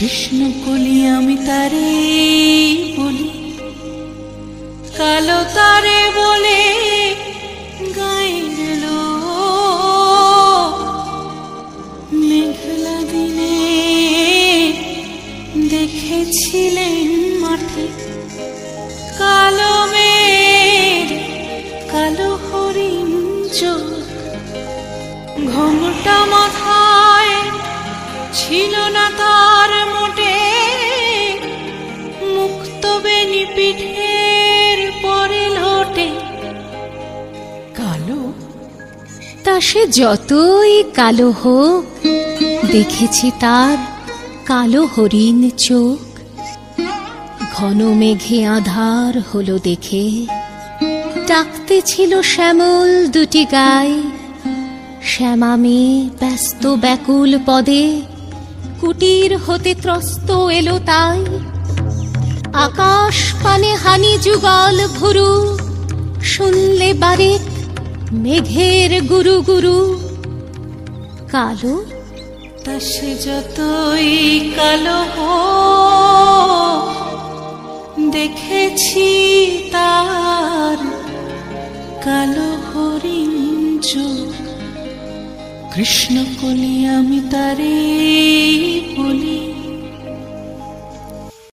কৃষ্ণ কলি আমি তারে বলি, কালো তারে বলে গায়ের লোক। মেঘলা দিনে দেখেছিলেন মাঠে কালো মেঘ, কালো হরিণ চোখ। ঘোমটা মাথায় ছিল না তার মোটে, মুক্ত বেনি পিঠের পরে লোটে। কালো তা সে যতই কালো হোক, দেখেছি তার কালো হরিণ চোখ। ঘন মেঘে আধার হলো দেখে, ডাকতে ছিল শ্যামল দুটি গায়ে। শ্যামা মেয়ে ব্যস্ত ব্যাকুল পদে, কুটির হতে ত্রস্ত এলো তাই। আকাশ পানে হানি যুগল ভুরু, শুনলে বারেক মেঘের গুরু গুরু। কালো তা সে যতই কালো হোক, দেখেছি তার কালো হরিণ চোখ। কৃষ্ণ কলি আমি তারে বলি।